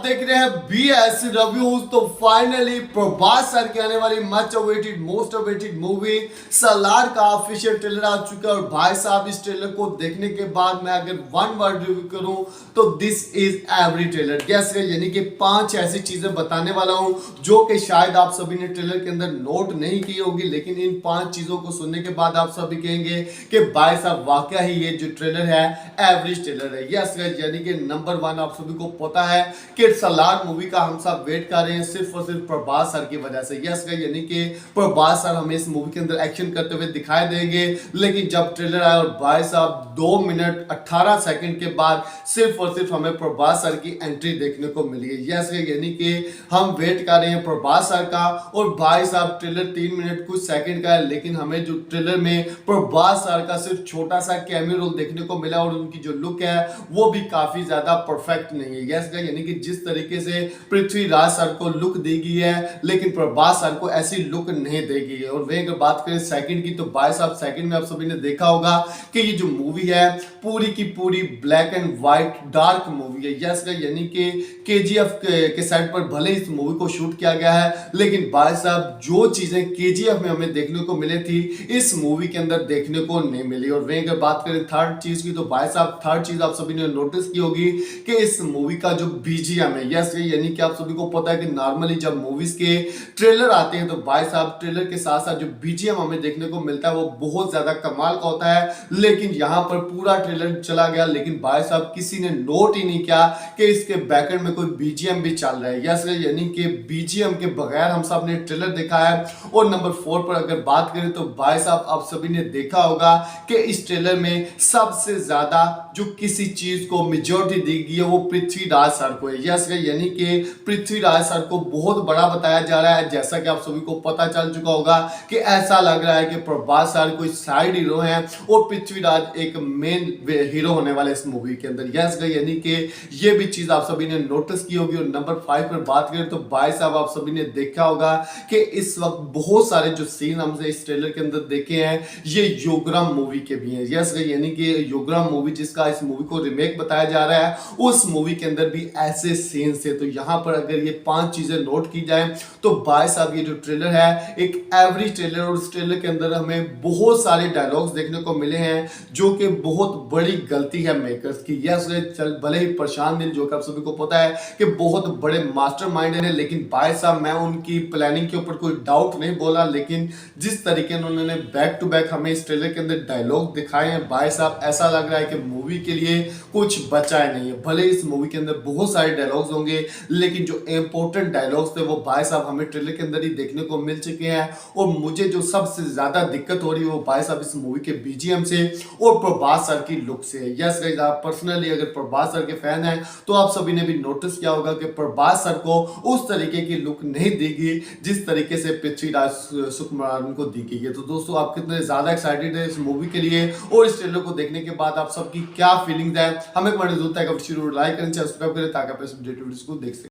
देख रहे हैं BS रिव्यूज। तो फाइनली प्रभास सर की आने वाली much awaited most awaited movie Salaar का ऑफिशियल ट्रेलर आ चुका है। और भाई साहब इस ट्रेलर को देखने के बाद मैं अगर वन वर्ड रिव्यू करूं तो this is every trailer. Yes यानी कि 5 ऐसी चीजें बताने वाला हूं जो कि शायद आप सभी ने ट्रेलर के अंदर नोट नहीं की होगी, लेकिन इन 5 चीजों को सुनने के बाद आप सभी कहेंगे कि भाई साहब वाकई ही ये जो ट्रेलर है एवरेज ट्रेलर है। यस यानी कि नंबर 1 आप सभी को पता है कि सलार मूवी का हम सब वेट कर रहे हैं सिर्फ और सिर्फ प्रभास सर की वजह से। यस यानी कि प्रभास सर हमें इस मूवी के अंदर एक्शन करते हुए दिखाई देंगे, लेकिन जब ट्रेलर आया और भाई साहब 2 मिनट 18 सेकंड के बाद सिर्फ और सिर्फ हमें प्रभास सर की एंट्री देखने को मिली है। यस यानी कि हम वेट कर रहे हैं प्रभास सर का। और भाई साहब ट्रेलर 3 मिनट कुछ सेकंड का है, लेकिन हमें जो ट्रेलर में प्रभास सर का सिर्फ छोटा सा कैमियो रोल देखने को मिला और उनकी जो लुक है वो भी काफी ज्यादा परफेक्ट नहीं है। यस यानी कि जिस तरीके से पृथ्वीराज सर को लुक दी गई है, लेकिन प्रभास सर को ऐसी लुक नहीं दी गई है। और वहीं अगर बात करें सेकंड की, तो भाई साहब सेकंड में आप सभी ने देखा होगा कि ये जो मूवी है पूरी की पूरी black and white dark movie है। यस यानी कि KGF के सेट पर भले इस मूवी को शूट किया गया है, लेकिन भाई साहब जो चीजें KGF में हमें देखने को मिली थी इस मूवी के अंदर देखने को नहीं मिली। और वहीं अगर बात करें थर्ड चीज की, तो भाई साहब थर्ड चीज आप सभी ने नोटिस की होगी कि इस मूवी का जो BGM है, यस यानी कि आप सभी को पता है कि नॉर्मली जब मूवीज के ट्रेलर आते हैं तो भाई साहब ट्रेलर के साथ साथ जो BGM हमें देखने को मिलता है वो बहुत ज्यादा कमाल का होता है। लेकिन यहाँ पर पूरा ट्रेलर चला गया, लेकिन भाई साहब किसी ने नोट ही नहीं किया कि इसके बैकएंड में कोई BGM भी चल रहा है। यस यानी कि BGM के बगैर हम सब ने ट्रेलर देखा है। और नंबर 4 पर अगर बात करें तो भाई साहब आप सभी ने देखा होगा कि इस ट्रेलर में सबसे ज्यादा जो किसी चीज को मेजॉरिटी दी गई है वो पृथ्वीराज सर को है। यस यानी कि पृथ्वीराज सर को बहुत बड़ा बताया जा रहा है। जैसा कि आप सभी को पता चल चुका होगा कि ऐसा लग रहा है कि प्रभास सर कोई साइड हीरो हैं और पृथ्वीराज एक मेन हीरो होने वाले इस मूवी के अंदर। यस यानी कि ये भी चीज आप सभी ने नोटिस की होगी। और नंबर 5 पर बात करें तो भाई साहब आप सभी ने देखा होगा कि इस वक्त बहुत सारे जो सीन हमसे इस ट्रेलर के अंदर देखे हैं ये योगराम मूवी के भी हैं। यस यानी कि योगराम मूवी जिसका इस मूवी को रिमेक बताया जा रहा है उस मूवी के अंदर भी ऐसे सीन थे। तो यहां पर अगर ये 5 चीजें नोट की जाए तो भाई साहब ये जो ट्रेलर है एक एवरेज ट्रेलर, और इस ट्रेलर के अंदर हमें बहुत सारे डायलॉग्स देखने को मिले हैं जो कि बहुत बड़ी गलती है मेकर्स की। यस चल भले ही प्रशांत नील जो कि आप सभी को पता है कि बहुत बड़े मास्टरमाइंड है, लेकिन भाई साहब मैं उनकी प्लानिंग के ऊपर कोई डाउट नहीं बोला, लेकिन जिस तरीके से उन्होंने बैक टू बैक हमें इस ट्रेलर के अंदर डायलॉग दिखाए हैं भाई साहब ऐसा लग रहा है कि मूवी के लिए कुछ बचा ही नहीं है। भले इस मूवी के अंदर बहुत सारे डायलॉग्स होंगे, लेकिन जो इंपॉर्टेंट डायलॉग्स थे वो भाई साहब हमें ट्रेलर के अंदर ही देखने को मिल चुके हैं। और मुझे जो सबसे ज्यादा दिक्कत हो रही है वो भाई साहब इस मूवी के BGM से और प्रभास सर की लुक से है। यस गाइस आप पर्सनली अगर प्रभास सर के फैन हैं तो आप सभी ने भी नोटिस किया होगा कि प्रभास सर को उस तरीके की लुक नहीं दी गई जिस तरीके से पृथ्वीराज सुकुमारन को दी गई है। तो दोस्तों आप कितने ज्यादा एक्साइटेड है इस मूवी के लिए और इस ट्रेलर को देखने के बाद आप सबकी क्या फीलिंग्स है हमें कमेंट जरूर लाइक करें, सब्सक्राइब करें ताकि आप इस वीडियो को देख सकें।